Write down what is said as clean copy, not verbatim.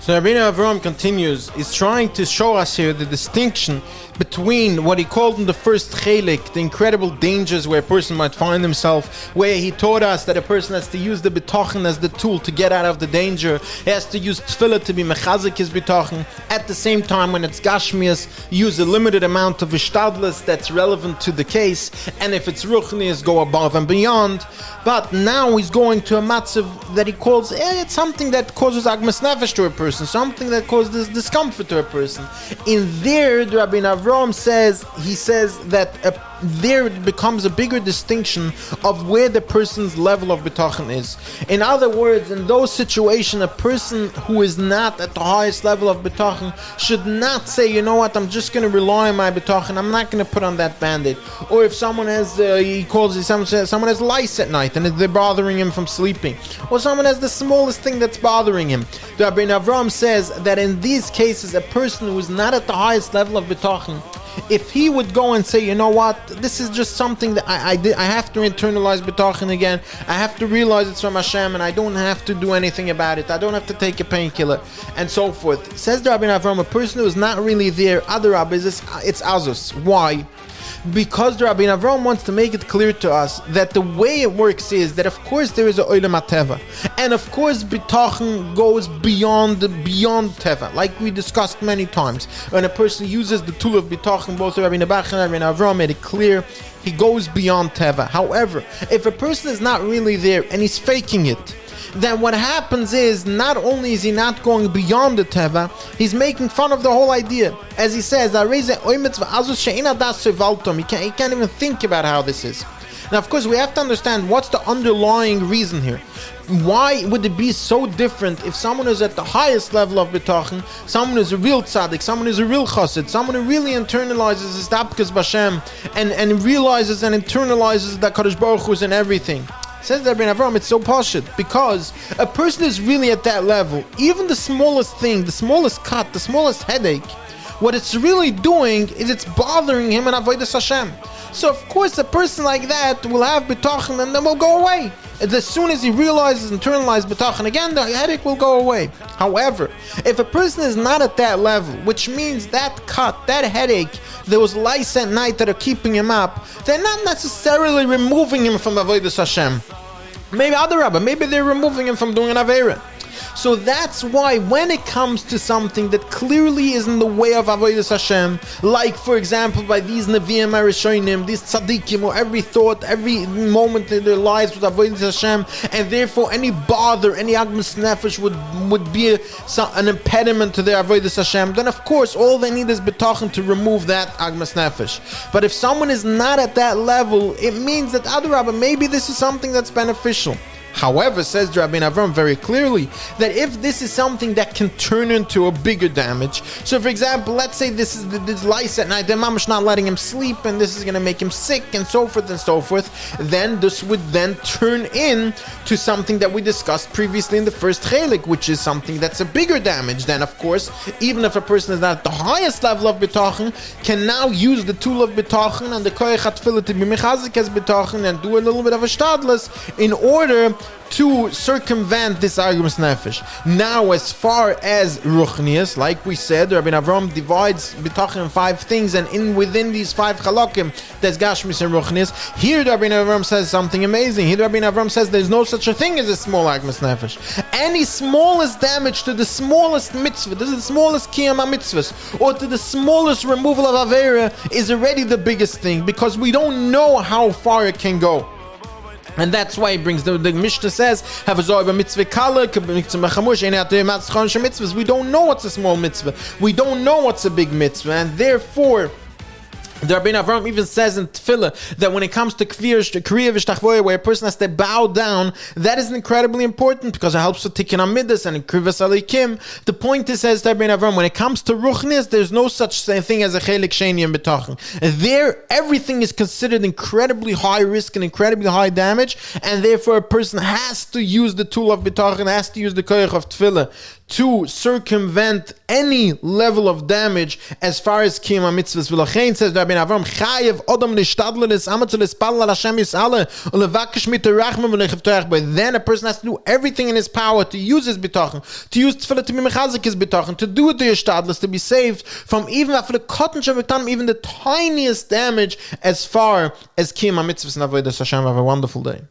So Rabbeinu Avram continues, he's trying to show us here the distinction between what he called in the first chelik, the incredible dangers where a person might find himself, where he taught us that a person has to use the bitachon as the tool to get out of the danger. He has to use tefillah to be mechazik his bitachon. At the same time, when it's gashmias, use a limited amount of ishtadlus that's relevant to the case, and if it's ruchnias, go above and beyond. But now he's going to a matzav that he calls, it's something that causes agmas nefesh to a person, something that causes discomfort to a person. In there, the Rabbeinu Avram says that there it becomes a bigger distinction of where the person's level of bitachon is. In other words, in those situations, a person who is not at the highest level of bitachon should not say, you know what, I'm just going to rely on my bitachon, I'm not going to put on that band-aid. Or if someone has, someone has lice at night and they're bothering him from sleeping, or someone has the smallest thing that's bothering him. The Rabbeinu Avram says that in these cases, a person who is not at the highest level of bitachon, if he would go and say, you know what, this is just something that I have to internalize bitachon again, I have to realize it's from Hashem, and I don't have to do anything about it, I don't have to take a painkiller, and so forth. Says the Rabbeinu Avram, a person who is not really there, other rabbis, it's azus. Why? Because the Rabbeinu Avram wants to make it clear to us that the way it works is that, of course, there is a olam hateva, and of course bitachon goes beyond teva, like we discussed many times. When a person uses the tool of bitachon, both Rabbeinu Bach and Rabbeinu Avram made it clear, he goes beyond teva. However, if a person is not really there and he's faking it, then what happens is, not only is he not going beyond the teva, he's making fun of the whole idea. As he says, he can't even think about how this is. Now, of course, we have to understand what's the underlying reason here. Why would it be so different if someone is at the highest level of bitachon, someone is a real tzaddik, someone is a real chassid, someone who really internalizes his tapkas b'Hashem and realizes and internalizes that Kadosh Baruch Hu is in everything? Says the Rabbeinu Avram, it's so pashut, because a person is really at that level. Even the smallest thing, the smallest cut, the smallest headache, what it's really doing is it's bothering him in avodas Hashem. So of course a person like that will have bitachon and then will go away. As soon as he realizes, internalizes bitachon again, the headache will go away. However, if a person is not at that level, which means that cut, that headache, those lice at night that are keeping him up, they're not necessarily removing him from avodas Hashem. Maybe other rabbi, maybe they're removing him from doing an aveira. So that's why when it comes to something that clearly is in the way of avodas Hashem, like for example by these neviim arishonim, these tzaddikim, or every thought, every moment in their lives with avodas Hashem, and therefore any bother, any agmas nefesh would be an impediment to their avodas Hashem, then of course all they need is bitachon to remove that agmas nefesh. But if someone is not at that level, it means that adarabah, maybe this is something that's beneficial. However, says the Rabbeinu Avram very clearly, that if this is something that can turn into a bigger damage, so for example, let's say this is this lice at night, the mamash not letting him sleep, and this is going to make him sick, and so forth, then this would then turn in to something that we discussed previously in the first chelik, which is something that's a bigger damage. Then, of course, even if a person is not at the highest level of bitachon, can now use the tool of bitachon and the koyach hatfilah to be mechazik as bitachon and do a little bit of a shtadlus in order to circumvent this agmas nefesh. Now, as far as ruchnias, like we said, Rabbeinu Avram divides bitachon in 5 things, and within these 5 chalakim, there's gashmis and ruchnias. Here, Rabbeinu Avram says something amazing. Here, Rabbeinu Avram says there's no such a thing as a small agmas nefesh. Any smallest damage to the smallest mitzvah, this is the smallest kiyam mitzvahs, or to the smallest removal of avera, is already the biggest thing, because we don't know how far it can go. And that's why it brings the Mishnah says, have a mitzvah kala, mitzvahs. We don't know what's a small mitzvah. We don't know what's a big mitzvah. And therefore, the Rabbeinu Avram even says in Tefillah that when it comes to kriya v'shtachvoya, where a person has to bow down, that is incredibly important because it helps to tikkun amidas and krivas alikim. The point is, says the Rabbeinu Avram, when it comes to ruchnias, there's no such thing as a chelik sheni and bitachon. There, everything is considered incredibly high risk and incredibly high damage, and therefore a person has to use the tool of bitachon, has to use the koyach of Tefillah to circumvent any level of damage as far as Kiyum HaMitzvahs. V'lachein says Rabbi Avram, Chayev Odom Lishtadle Lis'amatz Lispal Al Hashem Yis'ale Ulevakish Mitarachmim V'lechevtoach. But then a person has to do everything in his power to use his bitachon, to use tefillah to be mechazik his bitachon, to do it to Yishtadlis, to be saved from even even the tiniest damage as far as Kiyum HaMitzvahs and Avodas Hashem. Have a wonderful day.